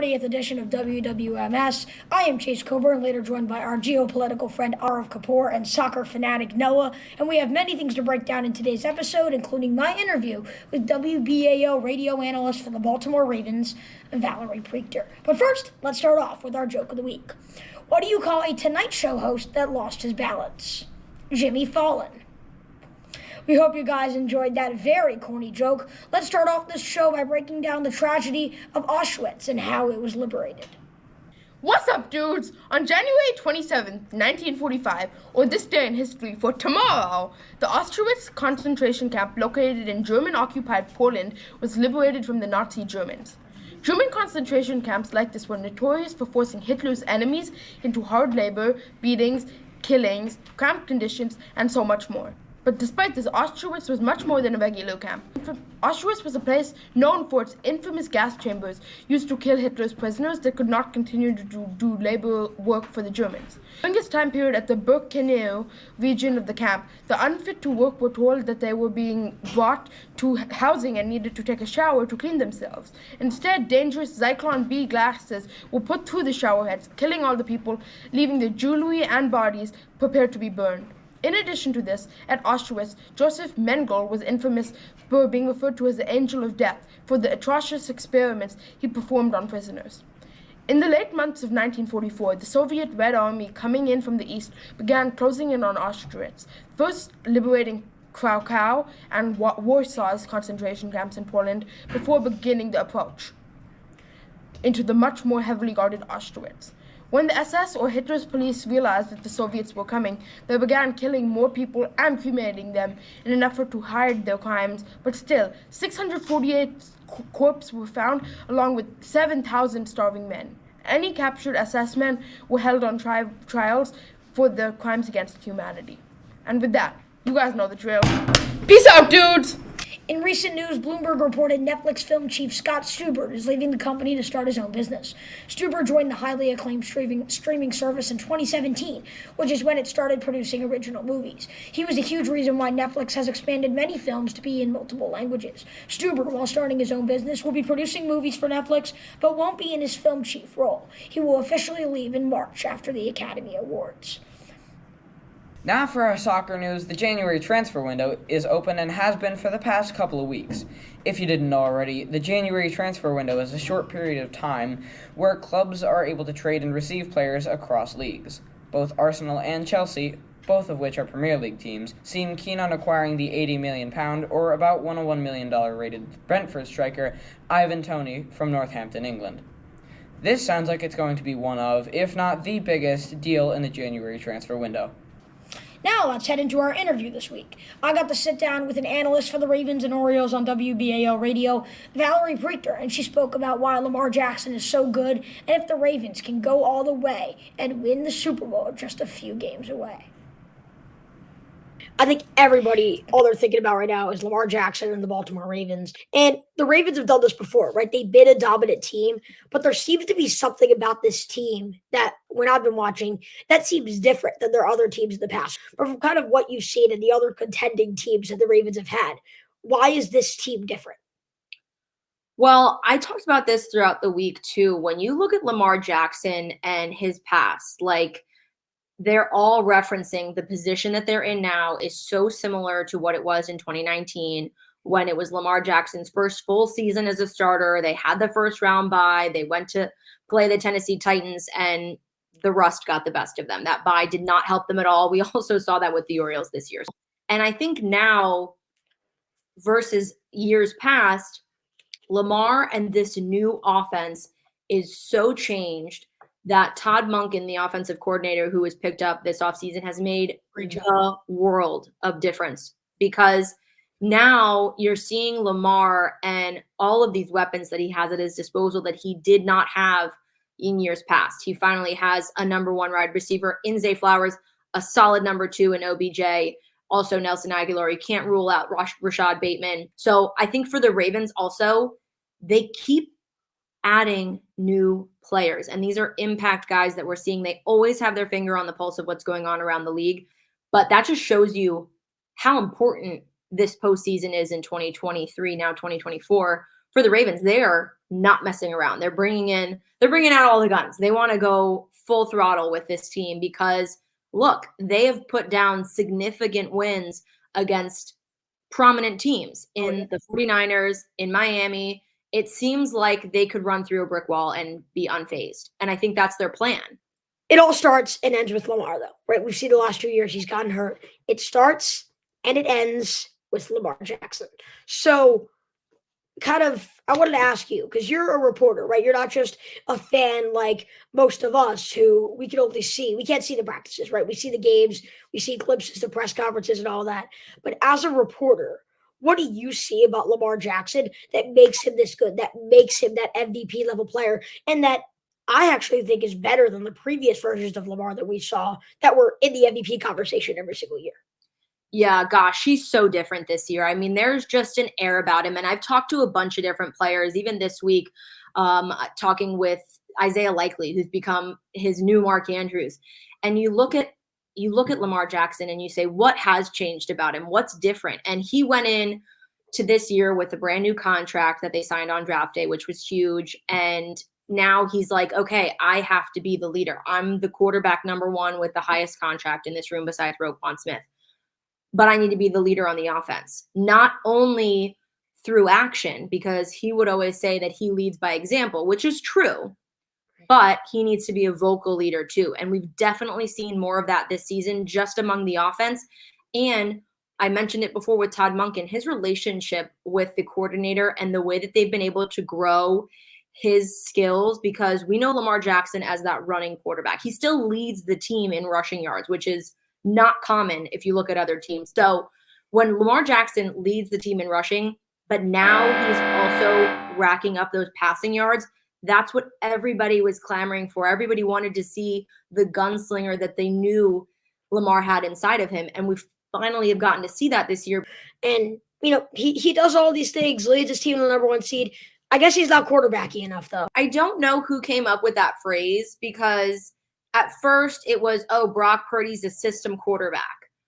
40th edition of WWMS. I am Chase Coburn, later joined by our geopolitical friend Arav Kapoor and soccer fanatic Noah, and we have many things to break down in today's episode, including my interview with WBAO radio analyst for the Baltimore Ravens, Valerie Preactor. But first, let's start off with our joke of the week. What do you call a Tonight Show host that lost his balance? Jimmy Fallon. We hope you guys enjoyed that very corny joke. Let's start off this show by breaking down the tragedy of Auschwitz and how it was liberated. What's up, dudes? On January 27th, 1945, or this day in history for tomorrow, the Auschwitz concentration camp located in German-occupied Poland was liberated from the Nazi Germans. German concentration camps like this were notorious for forcing Hitler's enemies into hard labor, beatings, killings, cramped conditions, and so much more. But despite this, Auschwitz was much more than a regular camp. Auschwitz was a place known for its infamous gas chambers used to kill Hitler's prisoners that could not continue to do labor work for the Germans. During this time period at the Birkenau region of the camp, the unfit to work were told that they were being brought to housing and needed to take a shower to clean themselves. Instead, dangerous Zyklon B gases were put through the shower heads, killing all the people, leaving their jewelry and bodies prepared to be burned. In addition to this, at Auschwitz, Joseph Mengele was infamous for being referred to as the Angel of Death for the atrocious experiments he performed on prisoners. In the late months of 1944, the Soviet Red Army, coming in from the east, began closing in on Auschwitz, first liberating Krakow and Warsaw's concentration camps in Poland before beginning the approach into the much more heavily guarded Auschwitz. When the SS or Hitler's police realized that the Soviets were coming, they began killing more people and cremating them in an effort to hide their crimes. But still, 648 corpses were found, along with 7,000 starving men. Any captured SS men were held on trials for their crimes against humanity. And with that, you guys know the drill. Peace out, dudes! In recent news, Bloomberg reported Netflix film chief Scott Stuber is leaving the company to start his own business. Stuber joined the highly acclaimed streaming service in 2017, which is when it started producing original movies. He was a huge reason why Netflix has expanded many films to be in multiple languages. Stuber, while starting his own business, will be producing movies for Netflix, but won't be in his film chief role. He will officially leave in March after the Academy Awards. Now for our soccer news, the January transfer window is open and has been for the past couple of weeks. If you didn't know already, the January transfer window is a short period of time where clubs are able to trade and receive players across leagues. Both Arsenal and Chelsea, both of which are Premier League teams, seem keen on acquiring the £80 million or about $101 million rated Brentford striker Ivan Toney from Northampton, England. This sounds like it's going to be one of, if not the biggest, deal in the January transfer window. Now let's head into our interview this week. I got to sit down with an analyst for the Ravens and Orioles on WBAO radio, Valerie Preactor, and she spoke about why Lamar Jackson is so good and if the Ravens can go all the way and win the Super Bowl just a few games away. I think everybody, all they're thinking about right now is Lamar Jackson and the Baltimore Ravens. And the Ravens have done this before, right? They've been a dominant team, but there seems to be something about this team that, when I've been watching, that seems different than their other teams in the past. But from kind of what you've seen in the other contending teams that the Ravens have had, why is this team different? Well, I talked about this throughout the week, too. When you look at Lamar Jackson and his past, they're all referencing the position that they're in now is so similar to what it was in 2019 when it was Lamar Jackson's first full season as a starter. They had the first round bye. They went to play the Tennessee Titans, and the rust got the best of them. That bye did not help them at all. We also saw that with the Orioles this year. And I think now versus years past, Lamar and this new offense is so changed that Todd Monken, the offensive coordinator who was picked up this offseason, has made the world of difference, because now you're seeing Lamar and all of these weapons that he has at his disposal that he did not have in years past. He finally has a number one wide receiver in Zay Flowers, a solid number two in OBJ, also Nelson Aguilar. You can't rule out Rashad Bateman. So I think for the Ravens also, they keep adding new players. And these are impact guys that we're seeing. They always have their finger on the pulse of what's going on around the league. But that just shows you how important this postseason is in 2023, now 2024, for for the Ravens, they are not messing around. They're bringing out all the guns. They want to go full throttle with this team because look, they have put down significant wins against prominent teams in the 49ers, in Miami. It seems like they could run through a brick wall and be unfazed. And I think that's their plan. It all starts and ends with Lamar, though, right? We've seen the last 2 years he's gotten hurt. It starts and it ends with Lamar Jackson. So I wanted to ask you, because you're a reporter, right? You're not just a fan like most of us who we can only see. We can't see the practices, right? We see the games, we see glimpses, the press conferences and all that. But as a reporter, what do you see about Lamar Jackson that makes him this good, that makes him that MVP level player, and that I actually think is better than the previous versions of Lamar that we saw that were in the MVP conversation every single year? Yeah, gosh, he's so different this year. I mean, there's just an air about him. And I've talked to a bunch of different players, even this week, talking with Isaiah Likely, who's become his new Mark Andrews. And you look at Lamar Jackson and you say, what has changed about him? What's different? And he went in to this year with a brand new contract that they signed on draft day, which was huge. And now he's like, okay, I have to be the leader. I'm the quarterback number one with the highest contract in this room besides Roquan Smith. But I need to be the leader on the offense, not only through action, because he would always say that he leads by example, which is true, but he needs to be a vocal leader too. And we've definitely seen more of that this season just among the offense. And I mentioned it before with Todd Monken, his relationship with the coordinator and the way that they've been able to grow his skills, because we know Lamar Jackson as that running quarterback. He still leads the team in rushing yards, which is not common if you look at other teams. So when Lamar Jackson leads the team in rushing, but now he's also racking up those passing yards, that's what everybody was clamoring for. Everybody wanted to see the gunslinger that they knew Lamar had inside of him. And we finally have gotten to see that this year. And, he does all these things, leads his team to the number one seed. I guess he's not quarterbacky enough, though. I don't know who came up with that phrase, because at first it was, Brock Purdy's a system quarterback.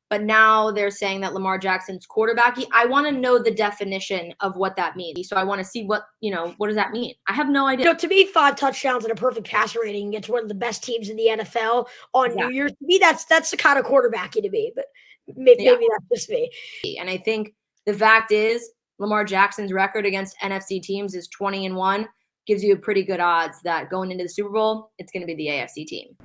But now they're saying that Lamar Jackson's quarterbacky. I want to know the definition of what that means. So I want to see what does that mean? I have no idea. To me, 5 touchdowns and a perfect passer rating against one of the best teams in the NFL on New Year's, to me, that's the kind of quarterbacky to me. But maybe that's just me. And I think the fact is Lamar Jackson's record against NFC teams is 20-1. Gives you a pretty good odds that going into the Super Bowl, it's going to be the AFC team.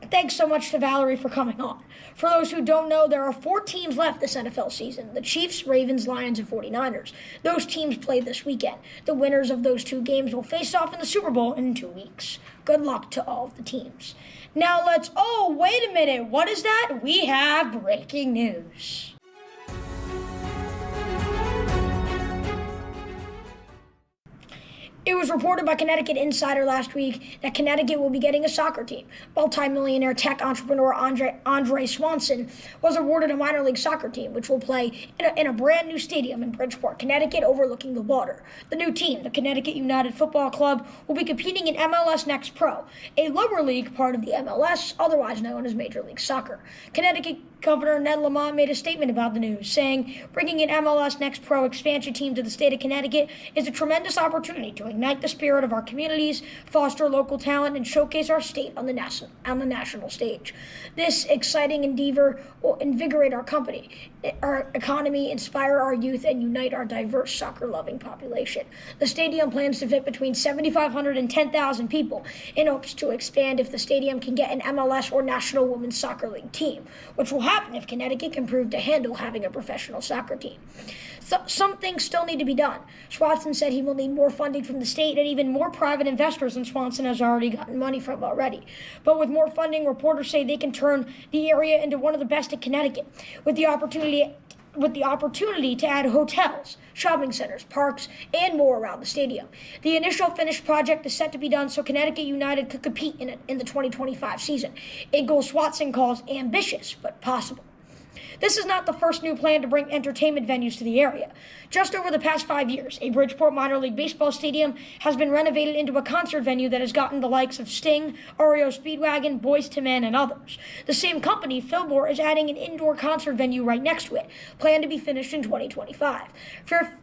Thanks so much to Valerie for coming on. For those who don't know, there are 4 teams left this NFL season: the Chiefs, Ravens, Lions, and 49ers. Those teams play this weekend. The winners of those 2 games will face off in the Super Bowl in 2 weeks. Good luck to all of the teams. Now wait a minute. What is that? We have breaking news. It was reported by Connecticut Insider last week that Connecticut will be getting a soccer team. Multi-millionaire tech entrepreneur Andre Swanson was awarded a minor league soccer team, which will play in a brand new stadium in Bridgeport, Connecticut, overlooking the water. The new team, the Connecticut United Football Club, will be competing in MLS Next Pro, a lower league part of the MLS, otherwise known as Major League Soccer. Connecticut Governor Ned Lamont made a statement about the news, saying, "Bringing an MLS Next Pro expansion team to the state of Connecticut is a tremendous opportunity to ignite the spirit of our communities, foster local talent, and showcase our state on the national stage. This exciting endeavor will invigorate our economy, inspire our youth, and unite our diverse soccer-loving population. The stadium plans to fit between 7,500 and 10,000 people and hopes to expand if the stadium can get an MLS or National Women's Soccer League team, which will happen if Connecticut can prove to handle having a professional soccer team. So, some things still need to be done. Swanson said he will need more funding from the state and even more private investors than Swanson has already gotten money from already. But with more funding, reporters say they can turn the area into one of the best in Connecticut, with the opportunity to add hotels, shopping centers, parks, and more around the stadium. The initial finished project is set to be done so Connecticut United could compete in the 2025 season, a goal Swanson calls ambitious but possible. This is not the first new plan to bring entertainment venues to the area. Just over the past 5 years, a Bridgeport minor league baseball stadium has been renovated into a concert venue that has gotten the likes of Sting, REO Speedwagon, Boyz II Men, and others. The same company, Fillmore, is adding an indoor concert venue right next to it, planned to be finished in 2025.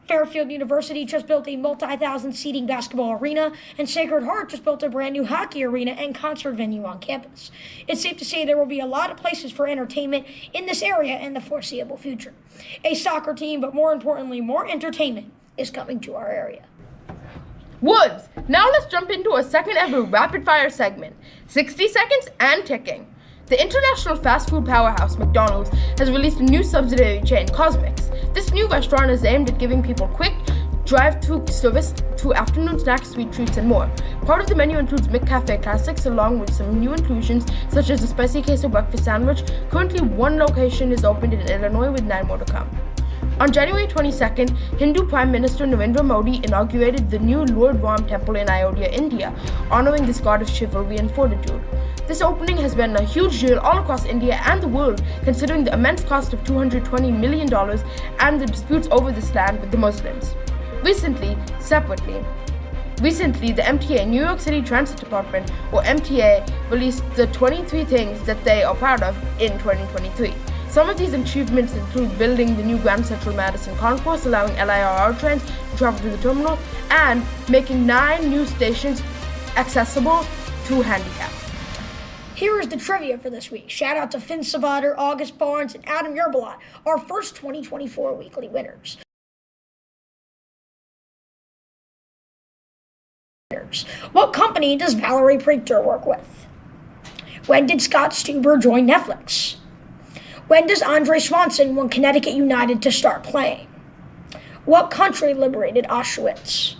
Fairfield University just built a multi-thousand seating basketball arena, and Sacred Heart just built a brand new hockey arena and concert venue on campus. It's safe to say there will be a lot of places for entertainment in this area in the foreseeable future. A soccer team, but more importantly, more entertainment is coming to our area. Woods! Now let's jump into a second ever rapid fire segment, 60 seconds and ticking. The international fast food powerhouse McDonald's has released a new subsidiary chain, Cosmix. This new restaurant is aimed at giving people quick drive-through service to afternoon snacks, sweet treats, and more. Part of the menu includes McCafe classics along with some new inclusions such as the spicy queso breakfast sandwich. Currently, one location is opened in Illinois with 9 more to come. On January 22nd, Hindu Prime Minister Narendra Modi inaugurated the new Lord Ram temple in Ayodhya, India, honoring this god of chivalry and fortitude. This opening has been a huge deal all across India and the world, considering the immense cost of $220 million and the disputes over this land with the Muslims. Recently, the MTA, New York City Transit Department, or MTA, released the 23 things that they are proud of in 2023. Some of these achievements include building the new Grand Central Madison Concourse, allowing LIRR trains to travel to the terminal, and making 9 new stations accessible to handicapped. Here is the trivia for this week. Shout out to Finn Savater, August Barnes, and Adam Yerbalot, our first 2024 weekly winners. What company does Valerie Preactor work with? When did Scott Stuber join Netflix? When does Andre Swanson want Connecticut United to start playing? What country liberated Auschwitz?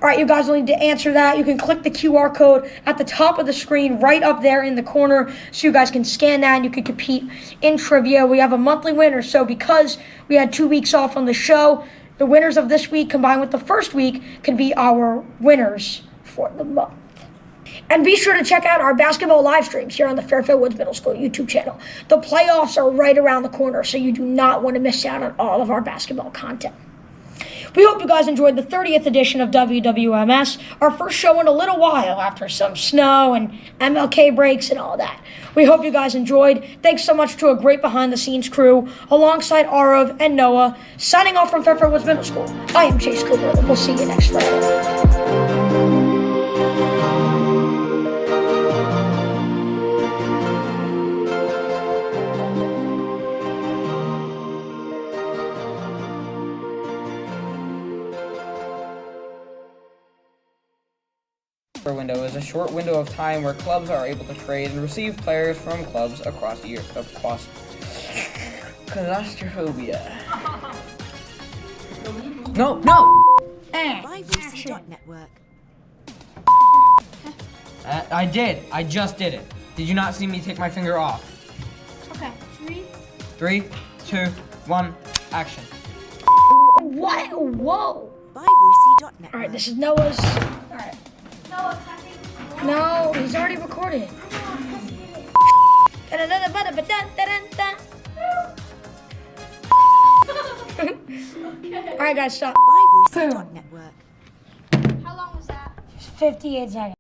All right, you guys will need to answer that. You can click the QR code at the top of the screen right up there in the corner so you guys can scan that and you can compete in trivia. We have a monthly winner, so because we had 2 weeks off on the show, the winners of this week combined with the first week can be our winners for the month. And be sure to check out our basketball live streams here on the Fairfield Woods Middle School YouTube channel. The playoffs are right around the corner, so you do not want to miss out on all of our basketball content. We hope you guys enjoyed the 30th edition of WWMS, our first show in a little while after some snow and MLK breaks and all that. We hope you guys enjoyed. Thanks so much to a great behind-the-scenes crew alongside Arav and Noah. Signing off from Fairfield Woods Middle School, I am Chase Cooper, and we'll see you next Friday. Window is a short window of time where clubs are able to trade and receive players from clubs across the year. Claustrophobia. No. Network. I did. I just did it. Did you not see me take my finger off? Okay, 3, 2, 1, action. What? Whoa. ByVoicey.net. All right, this is Noah's. All right. No, he's already recorded. All right, guys, stop. ByVoicey.network. How long was that? 58 seconds.